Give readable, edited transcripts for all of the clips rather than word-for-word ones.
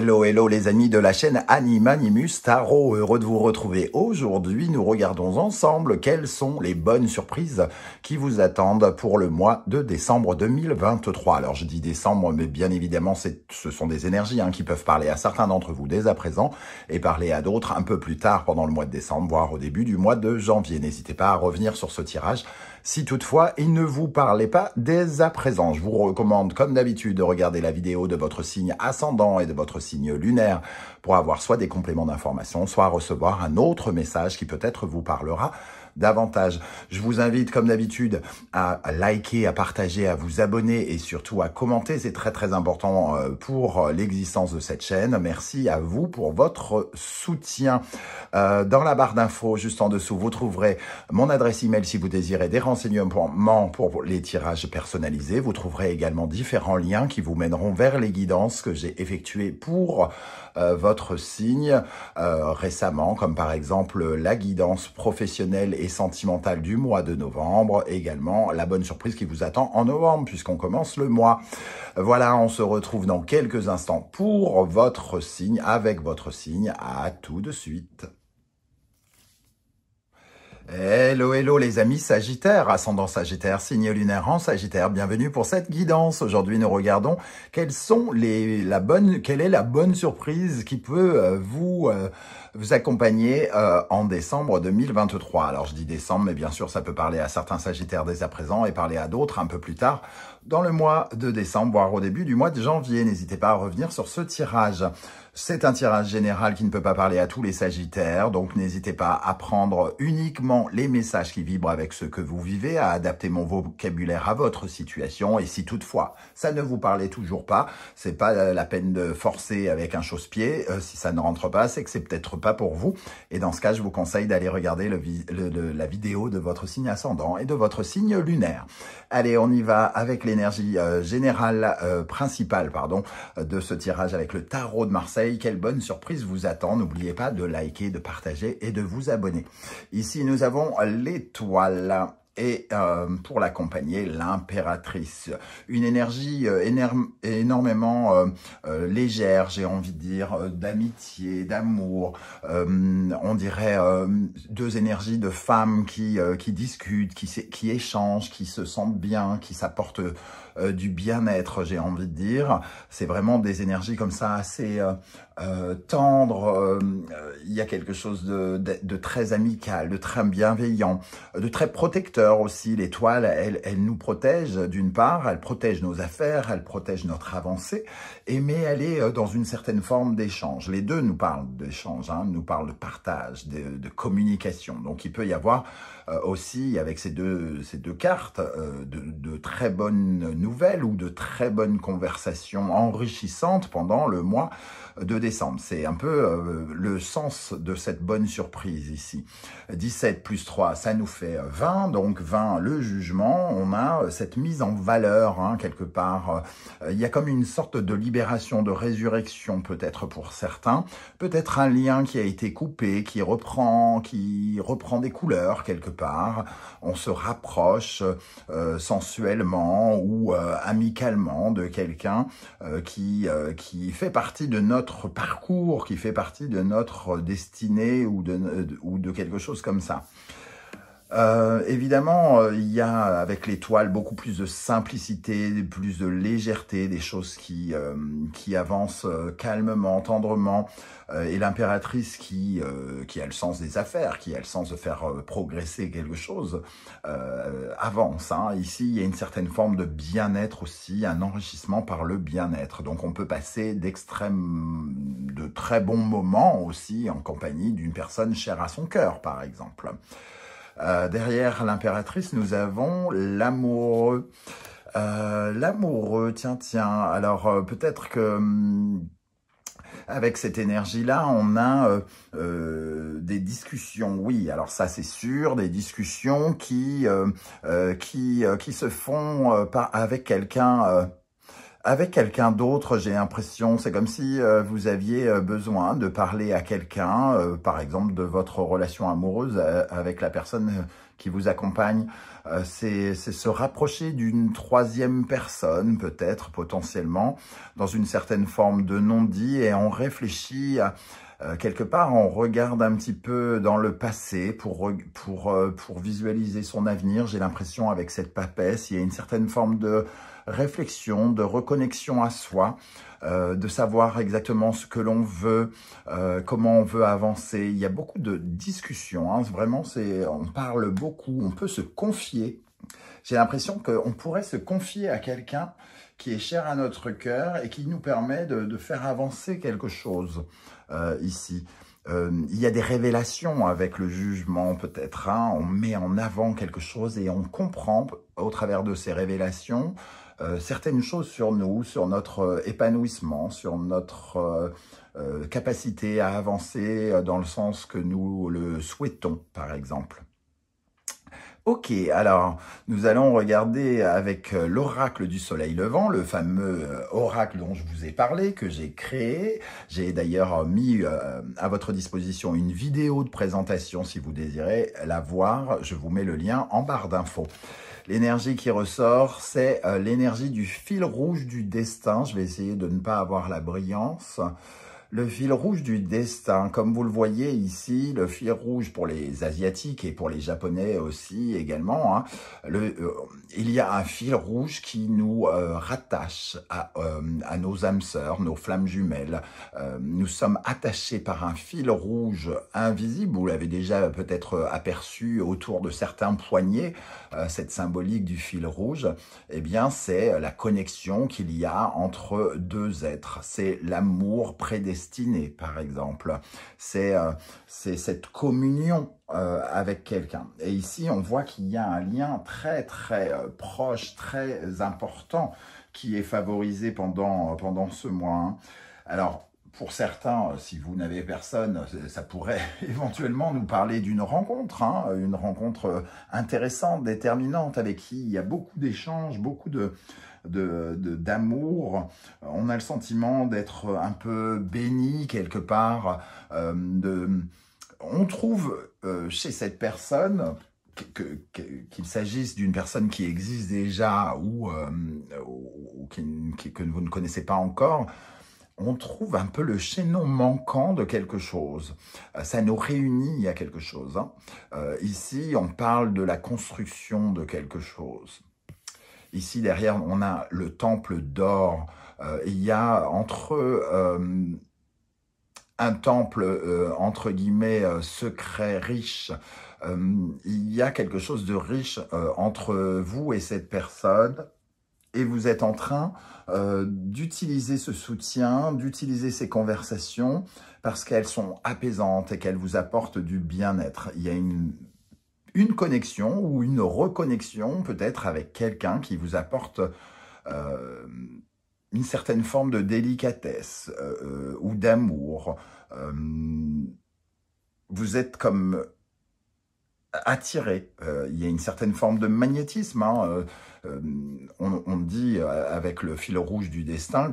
Hello, hello les amis de la chaîne Animanimus Tarot, heureux de vous retrouver. Aujourd'hui, nous regardons ensemble quelles sont les bonnes surprises qui vous attendent pour le mois de décembre 2023. Alors je dis décembre, mais bien évidemment, ce sont des énergies qui peuvent parler à certains d'entre vous dès à présent et parler à d'autres un peu plus tard pendant le mois de décembre, voire au début du mois de janvier. N'hésitez pas à revenir sur ce tirage si toutefois il ne vous parlait pas dès à présent. Je vous recommande comme d'habitude de regarder la vidéo de votre signe ascendant et de votre signe lunaire pour avoir soit des compléments d'information, soit recevoir un autre message qui peut-être vous parlera davantage. Je vous invite comme d'habitude à liker, à partager, à vous abonner et surtout à commenter. C'est très très important pour l'existence de cette chaîne. Merci à vous pour votre soutien. Dans la barre d'infos, juste en dessous, vous trouverez mon adresse email si vous désirez des renseignements pour les tirages personnalisés. Vous trouverez également différents liens qui vous mèneront vers les guidances que j'ai effectuées pour votre signe récemment, comme par exemple la guidance professionnelle et sentimentale du mois de novembre, également la bonne surprise qui vous attend en novembre puisqu'on commence le mois. Voilà, on se retrouve dans quelques instants pour votre signe, avec votre signe. À tout de suite. Hello, hello les amis Sagittaires, ascendant Sagittaire, signe lunaire en Sagittaire, bienvenue pour cette guidance. Aujourd'hui nous regardons quelle est la bonne surprise qui peut vous accompagner en décembre 2023. Alors je dis décembre, mais bien sûr ça peut parler à certains Sagittaires dès à présent et parler à d'autres un peu plus tard dans le mois de décembre, voire au début du mois de janvier. N'hésitez pas à revenir sur ce tirage. C'est un tirage général qui ne peut pas parler à tous les Sagittaires, donc n'hésitez pas à prendre uniquement les messages qui vibrent avec ce que vous vivez, à adapter mon vocabulaire à votre situation. Et si toutefois ça ne vous parlait toujours pas, c'est pas la peine de forcer avec un chausse-pied. Si ça ne rentre pas, c'est que c'est peut-être pas pour vous. Et dans ce cas, je vous conseille d'aller regarder la vidéo de votre signe ascendant et de votre signe lunaire. Allez, on y va avec l'énergie générale principale, de ce tirage avec le tarot de Marseille. Quelle bonne surprise vous attend. N'oubliez pas de liker, de partager et de vous abonner. Ici, nous avons l'étoile. Et pour l'accompagner, l'impératrice. Une énergie énormément légère, j'ai envie de dire, d'amitié, d'amour. On dirait deux énergies de femmes qui discutent, qui échangent, qui se sentent bien, qui s'apportent du bien-être, j'ai envie de dire. C'est vraiment des énergies comme ça assez tendres. Il y a quelque chose de très amical, de très bienveillant, de très protecteur aussi. L'étoile, elle nous protège d'une part, elle protège nos affaires, elle protège notre avancée, mais elle est dans une certaine forme d'échange. Les deux nous parlent d'échange, nous parlent de partage, de communication. Donc il peut y avoir aussi avec ces deux cartes de très bonnes nouvelles ou de très bonnes conversations enrichissantes pendant le mois de décembre. C'est un peu le sens de cette bonne surprise ici. 17 plus 3, ça nous fait 20, donc 20, le jugement. On a cette mise en valeur, quelque part. Il y a comme une sorte de libération, de résurrection peut-être pour certains. Peut-être un lien qui a été coupé, qui reprend des couleurs quelque part. On se rapproche sensuellement ou amicalement de quelqu'un qui fait partie de notre parcours, qui fait partie de notre destinée ou de quelque chose comme ça. Évidemment, il y a avec l'étoile beaucoup plus de simplicité, plus de légèreté, des choses qui avancent calmement, tendrement, et l'impératrice qui a le sens des affaires, qui a le sens de faire progresser quelque chose, avance. Ici, il y a une certaine forme de bien-être aussi, un enrichissement par le bien-être. Donc, on peut passer de très bons moments aussi en compagnie d'une personne chère à son cœur, par exemple. Derrière l'impératrice, nous avons l'amoureux. L'amoureux, tiens. Alors, peut-être que avec cette énergie-là, on a des discussions. Oui, alors ça, c'est sûr, des discussions qui se font avec quelqu'un... Avec quelqu'un d'autre, j'ai l'impression, c'est comme si vous aviez besoin de parler à quelqu'un, par exemple de votre relation amoureuse avec la personne qui vous accompagne. C'est se rapprocher d'une troisième personne, peut-être, potentiellement, dans une certaine forme de non-dit, et on réfléchit à quelque part, on regarde un petit peu dans le passé pour visualiser son avenir. J'ai l'impression, avec cette papesse, il y a une certaine forme de réflexion, de reconnexion à soi, de savoir exactement ce que l'on veut, comment on veut avancer. Il y a beaucoup de discussions, hein. Vraiment, on parle beaucoup, on peut se confier. J'ai l'impression qu'on pourrait se confier à quelqu'un qui est cher à notre cœur et qui nous permet de faire avancer quelque chose ici. Il y a des révélations avec le jugement peut-être, hein. On met en avant quelque chose et on comprend au travers de ces révélations certaines choses sur nous, sur notre épanouissement, sur notre capacité à avancer dans le sens que nous le souhaitons, par exemple. Ok, alors nous allons regarder avec l'oracle du soleil levant, le fameux oracle dont je vous ai parlé, que j'ai créé. J'ai d'ailleurs mis à votre disposition une vidéo de présentation si vous désirez la voir. Je vous mets le lien en barre d'infos. L'énergie qui ressort, c'est l'énergie du fil rouge du destin. Je vais essayer de ne pas avoir la brillance. Le fil rouge du destin, comme vous le voyez ici, le fil rouge pour les Asiatiques et pour les Japonais aussi également, hein, il y a un fil rouge qui nous rattache à nos âmes sœurs, nos flammes jumelles. Nous sommes attachés par un fil rouge invisible, vous l'avez déjà peut-être aperçu autour de certains poignets, cette symbolique du fil rouge, eh bien c'est la connexion qu'il y a entre deux êtres, c'est l'amour prédestiné, par exemple. C'est cette communion avec quelqu'un. Et ici, on voit qu'il y a un lien très, très proche, très important qui est favorisé pendant ce mois, hein. Alors, pour certains, si vous n'avez personne, ça pourrait éventuellement nous parler d'une rencontre, hein, une rencontre intéressante, déterminante, avec qui il y a beaucoup d'échanges, beaucoup d'amour. On a le sentiment d'être un peu béni quelque part. On trouve chez cette personne, qu'il s'agisse d'une personne qui existe déjà ou que vous ne connaissez pas encore, on trouve un peu le chaînon manquant de quelque chose. Ça nous réunit à quelque chose, hein. Ici, on parle de la construction de quelque chose. Ici, derrière, on a le temple d'or. Il y a un temple, entre guillemets, secret, riche. Il y a quelque chose de riche entre vous et cette personne. Et vous êtes en train d'utiliser ce soutien, d'utiliser ces conversations parce qu'elles sont apaisantes et qu'elles vous apportent du bien-être. Il y a une connexion ou une reconnexion peut-être avec quelqu'un qui vous apporte une certaine forme de délicatesse ou d'amour. Vous êtes comme attiré. Il y a une certaine forme de magnétisme, hein. On dit avec le fil rouge du destin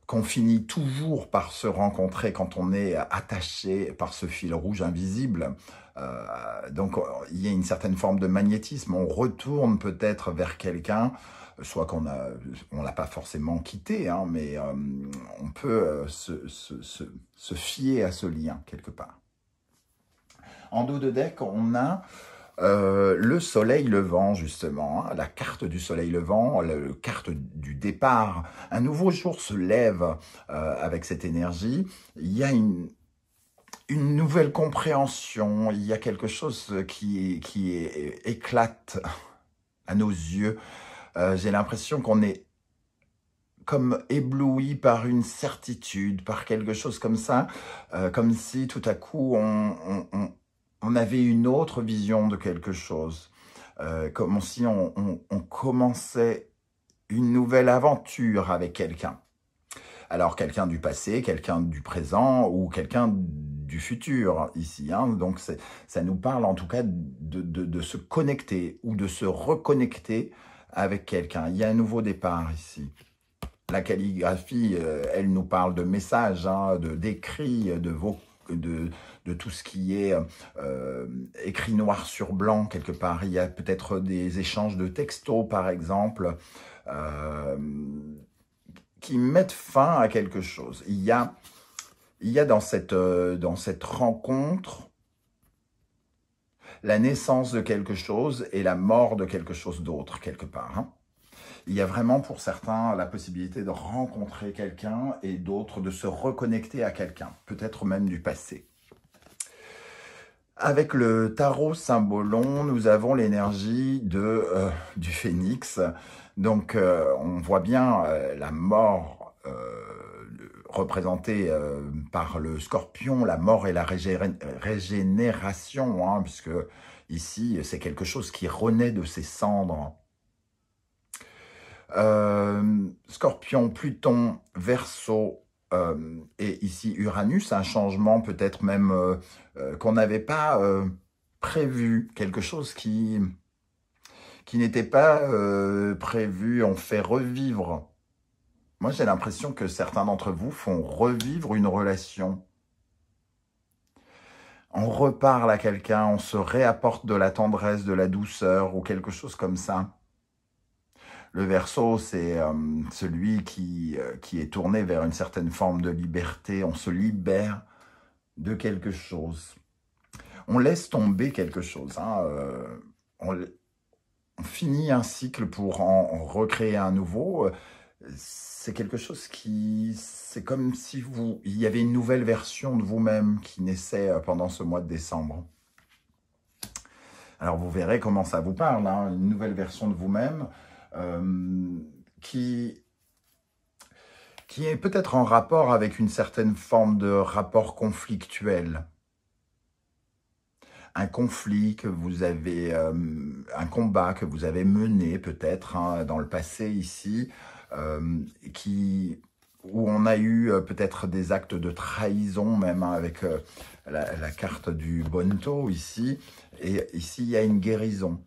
qu'on finit toujours par se rencontrer quand on est attaché par ce fil rouge invisible. Donc il y a une certaine forme de magnétisme. On retourne peut-être vers quelqu'un, soit qu'on l'a pas forcément quitté, hein, mais on peut se fier à ce lien quelque part. En dos de deck, on a le soleil levant, justement, hein, la carte du soleil levant, la carte du départ. Un nouveau jour se lève avec cette énergie. Il y a une nouvelle compréhension, il y a quelque chose qui éclate à nos yeux. J'ai l'impression qu'on est comme ébloui par une certitude, par quelque chose comme ça, comme si tout à coup on avait une autre vision de quelque chose, comme si on commençait une nouvelle aventure avec quelqu'un. Alors, quelqu'un du passé, quelqu'un du présent ou quelqu'un du futur, ici, hein. Donc, ça nous parle en tout cas de se connecter ou de se reconnecter avec quelqu'un. Il y a un nouveau départ ici. La calligraphie, elle nous parle de messages, hein, d'écrits, de de tout ce qui est écrit noir sur blanc quelque part. Il y a peut-être des échanges de textos, par exemple, euh, qui mettent fin à quelque chose. Il y a dans cette rencontre la naissance de quelque chose et la mort de quelque chose d'autre, quelque part. Hein. Il y a vraiment pour certains la possibilité de rencontrer quelqu'un et d'autres de se reconnecter à quelqu'un, peut-être même du passé. Avec le tarot Symbolon, nous avons l'énergie du phénix. Donc, on voit bien la mort représentée par le scorpion, la mort et la régénération, hein, puisque ici, c'est quelque chose qui renaît de ses cendres. Scorpion, Pluton, Verseau, et ici Uranus, un changement peut-être même qu'on n'avait pas prévu, quelque chose qui n'était pas prévu, on fait revivre. Moi, j'ai l'impression que certains d'entre vous font revivre une relation. On reparle à quelqu'un, on se réapporte de la tendresse, de la douceur ou quelque chose comme ça. Le Verseau, c'est celui qui est tourné vers une certaine forme de liberté. On se libère de quelque chose. On laisse tomber quelque chose. Hein, on finit un cycle pour en recréer un nouveau. C'est quelque chose c'est comme si il y avait une nouvelle version de vous-même qui naissait pendant ce mois de décembre. Alors vous verrez comment ça vous parle, hein, une nouvelle version de vous-même qui est peut-être en rapport avec une certaine forme de rapport conflictuel. Un conflit que vous avez, un combat que vous avez mené peut-être hein, dans le passé ici, où on a eu peut-être des actes de trahison même hein, avec la carte du Bonto ici. Et ici, il y a une guérison.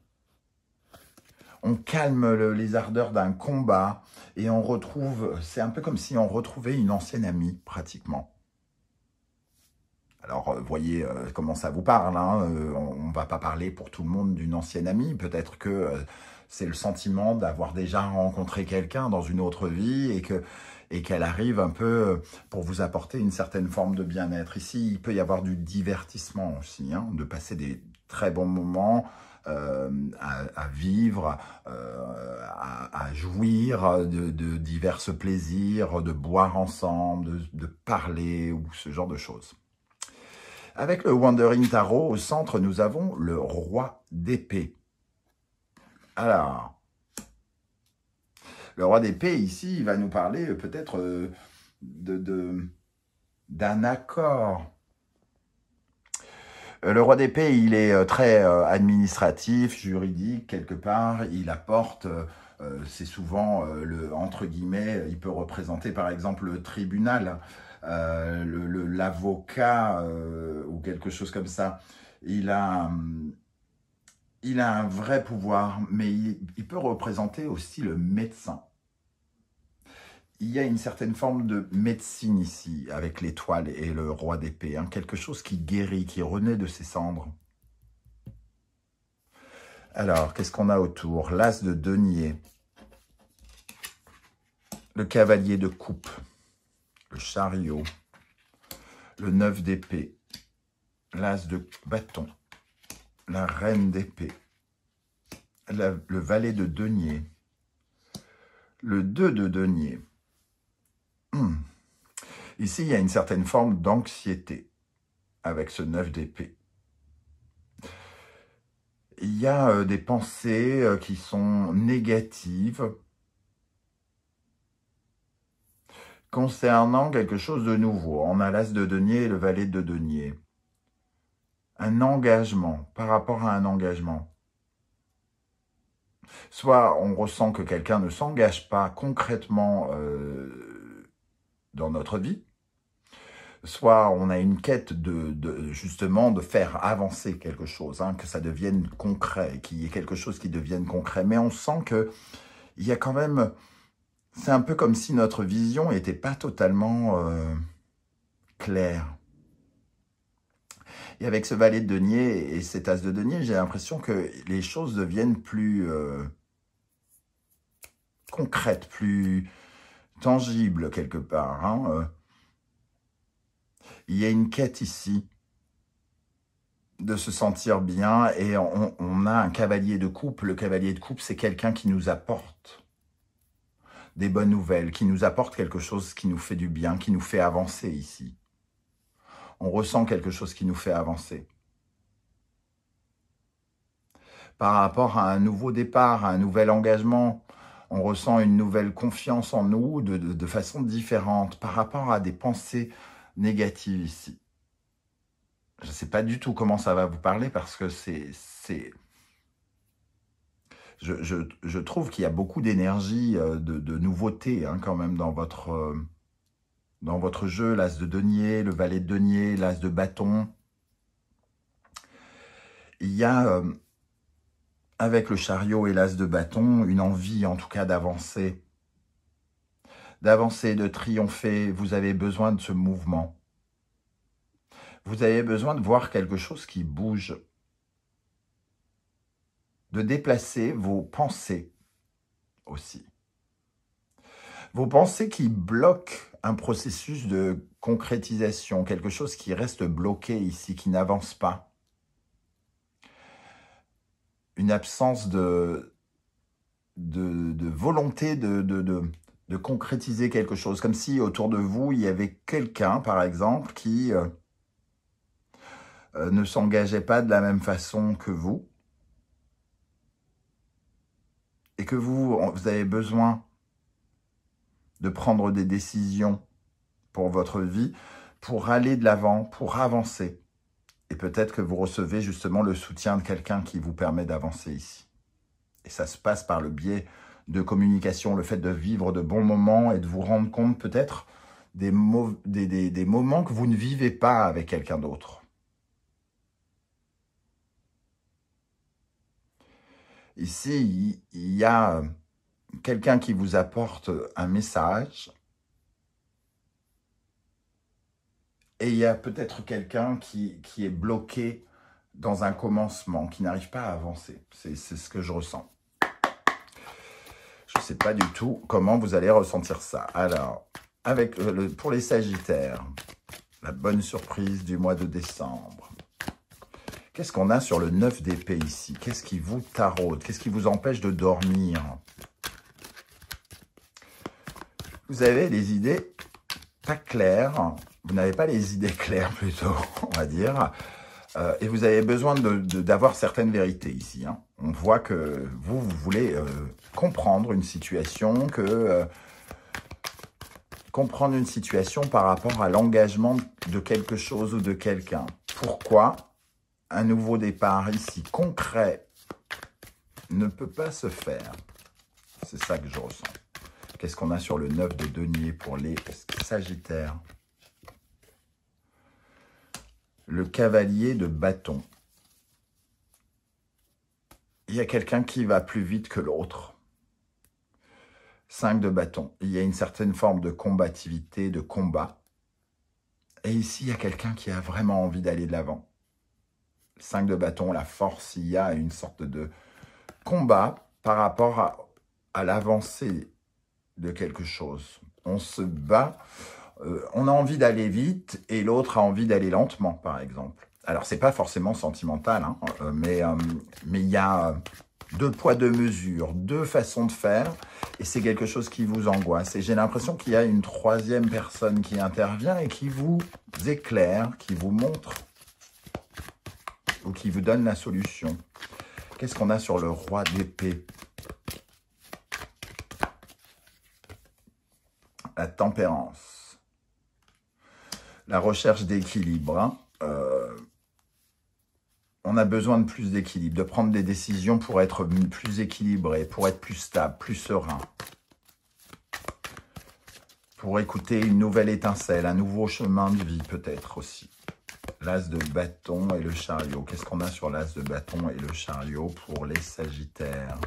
On calme les ardeurs d'un combat et on retrouve, c'est un peu comme si on retrouvait une ancienne amie pratiquement. Alors, voyez comment ça vous parle, hein, on ne va pas parler pour tout le monde d'une ancienne amie, peut-être que c'est le sentiment d'avoir déjà rencontré quelqu'un dans une autre vie et qu'elle arrive un peu pour vous apporter une certaine forme de bien-être. Ici, il peut y avoir du divertissement aussi, hein, de passer des très bons moments à vivre, à jouir de divers plaisirs, de boire ensemble, de parler ou ce genre de choses. Avec le Wandering Tarot, au centre, nous avons le roi d'épée. Alors, le roi d'épée, ici, il va nous parler peut-être d'un accord. Le roi d'épée, il est très administratif, juridique, quelque part. Il apporte, c'est souvent, entre guillemets, il peut représenter par exemple le tribunal, l'avocat ou quelque chose comme ça. Il a un vrai pouvoir, mais il peut représenter aussi le médecin. Il y a une certaine forme de médecine ici, avec l'étoile et le roi d'épée. Hein, quelque chose qui guérit, qui renaît de ses cendres. Alors, qu'est-ce qu'on a autour? L'as de denier. Le cavalier de coupe. Le chariot. Le 9 d'épée. L'as de bâton. La reine d'épée. Le valet de denier. Le 2 de denier. Ici, il y a une certaine forme d'anxiété avec ce 9 d'épée. Il y a des pensées qui sont négatives concernant quelque chose de nouveau. On a l'as de denier et le valet de denier. Un engagement, par rapport à un engagement. Soit on ressent que quelqu'un ne s'engage pas concrètement dans notre vie, soit on a une quête justement de faire avancer quelque chose, hein, que ça devienne concret, qu'il y ait quelque chose qui devienne concret. Mais on sent qu'il y a quand même, c'est un peu comme si notre vision n'était pas totalement claire. Et avec ce valet de denier et cet as de denier, j'ai l'impression que les choses deviennent plus concrètes, plus tangibles quelque part. Hein. Il y a une quête ici de se sentir bien et on a un cavalier de coupe. Le cavalier de coupe, c'est quelqu'un qui nous apporte des bonnes nouvelles, qui nous apporte quelque chose qui nous fait du bien, qui nous fait avancer ici. On ressent quelque chose qui nous fait avancer. Par rapport à un nouveau départ, à un nouvel engagement, on ressent une nouvelle confiance en nous de façon différente par rapport à des pensées négatives ici. Je ne sais pas du tout comment ça va vous parler parce que je trouve qu'il y a beaucoup d'énergie, de nouveauté hein, quand même dans votre jeu. L'as de denier, le valet de denier, l'as de bâton. Il y a, avec le chariot et l'as de bâton, une envie en tout cas d'avancer, de triompher. Vous avez besoin de ce mouvement. Vous avez besoin de voir quelque chose qui bouge, de déplacer vos pensées aussi. Vos pensées qui bloquent un processus de concrétisation, quelque chose qui reste bloqué ici, qui n'avance pas. Une absence de volonté de concrétiser quelque chose, comme si autour de vous, il y avait quelqu'un, par exemple, qui ne s'engageait pas de la même façon que vous, et que vous avez besoin de prendre des décisions pour votre vie, pour aller de l'avant, pour avancer. Et peut-être que vous recevez justement le soutien de quelqu'un qui vous permet d'avancer ici. Et ça se passe par le biais de communication, le fait de vivre de bons moments et de vous rendre compte peut-être des moments que vous ne vivez pas avec quelqu'un d'autre. Ici, il y a quelqu'un qui vous apporte un message et il y a peut-être quelqu'un qui est bloqué dans un commencement, qui n'arrive pas à avancer. C'est ce que je ressens. Je ne sais pas du tout comment vous allez ressentir ça. Alors, pour les Sagittaires, la bonne surprise du mois de décembre. Qu'est-ce qu'on a sur le 9 d'épée ici? Qu'est-ce qui vous taraude? Qu'est-ce qui vous empêche de dormir? Vous avez les idées pas claires. Vous n'avez pas les idées claires plutôt, on va dire. Et vous avez besoin d'avoir certaines vérités ici. Hein. On voit que vous voulez comprendre une situation, comprendre une situation par rapport à l'engagement de quelque chose ou de quelqu'un. Pourquoi un nouveau départ ici, concret, ne peut pas se faire? C'est ça que je ressens. Qu'est-ce qu'on a sur le 9 de denier pour les Sagittaires? Le cavalier de bâton. Il y a quelqu'un qui va plus vite que l'autre. 5 de bâton. Il y a une certaine forme de combativité, de combat. Et ici, il y a quelqu'un qui a vraiment envie d'aller de l'avant. 5 de bâton, la force, il y a une sorte de combat par rapport à l'avancée de quelque chose. On se bat, on a envie d'aller vite et l'autre a envie d'aller lentement, par exemple. Alors, c'est pas forcément sentimental, hein, mais il y a deux poids, deux mesures, deux façons de faire et c'est quelque chose qui vous angoisse. Et j'ai l'impression qu'il y a une troisième personne qui intervient et qui vous éclaire, qui vous montre ou qui vous donne la solution. Qu'est-ce qu'on a sur le roi d'épée? La tempérance. La recherche d'équilibre. Hein. On a besoin de plus d'équilibre, de prendre des décisions pour être plus équilibré, pour être plus stable, plus serein. Pour écouter une nouvelle étincelle, un nouveau chemin de vie peut-être aussi. L'as de bâton et le chariot. Qu'est-ce qu'on a sur l'as de bâton et le chariot pour les Sagittaires?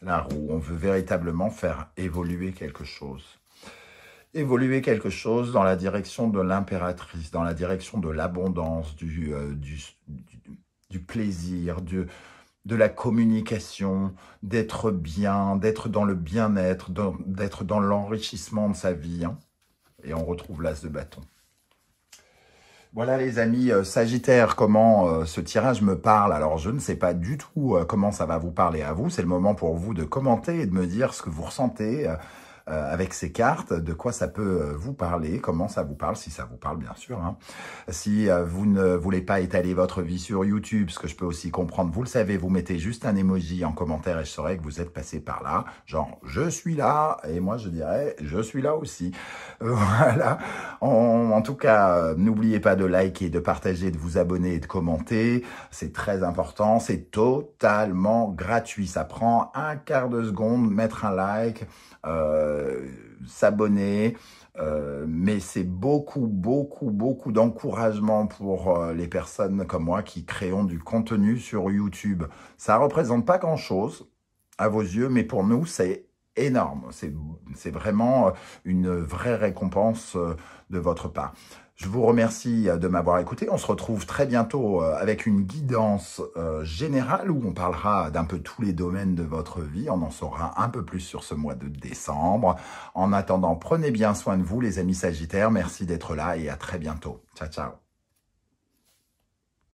La roue. On veut véritablement faire évoluer quelque chose. évoluer quelque chose dans la direction de l'impératrice, dans la direction de l'abondance, du plaisir, de la communication, d'être bien, d'être dans le bien-être, d'être dans l'enrichissement de sa vie. Hein. Et on retrouve l'as de bâton. Voilà les amis Sagittaires, comment ce tirage me parle. Alors je ne sais pas du tout comment ça va vous parler à vous. C'est le moment pour vous de commenter et de me dire ce que vous ressentez avec ces cartes, de quoi ça peut vous parler, comment ça vous parle, si ça vous parle bien sûr. Hein. Si vous ne voulez pas étaler votre vie sur YouTube, ce que je peux aussi comprendre, vous le savez, vous mettez juste un emoji en commentaire et je saurai que vous êtes passé par là. Genre, je suis là, et moi je dirais, je suis là aussi. Voilà. En tout cas, n'oubliez pas de liker, de partager, de vous abonner et de commenter. C'est très important, c'est totalement gratuit. Ça prend un quart de seconde, mettre un like, s'abonner, mais c'est beaucoup d'encouragement pour les personnes comme moi qui créons du contenu sur YouTube. Ça représente pas grand-chose à vos yeux, mais pour nous, c'est énorme. C'est vraiment une vraie récompense de votre part. Je vous remercie de m'avoir écouté. On se retrouve très bientôt avec une guidance générale où on parlera d'un peu tous les domaines de votre vie. On en saura un peu plus sur ce mois de décembre. En attendant, prenez bien soin de vous les amis Sagittaires. Merci d'être là et à très bientôt. Ciao, ciao.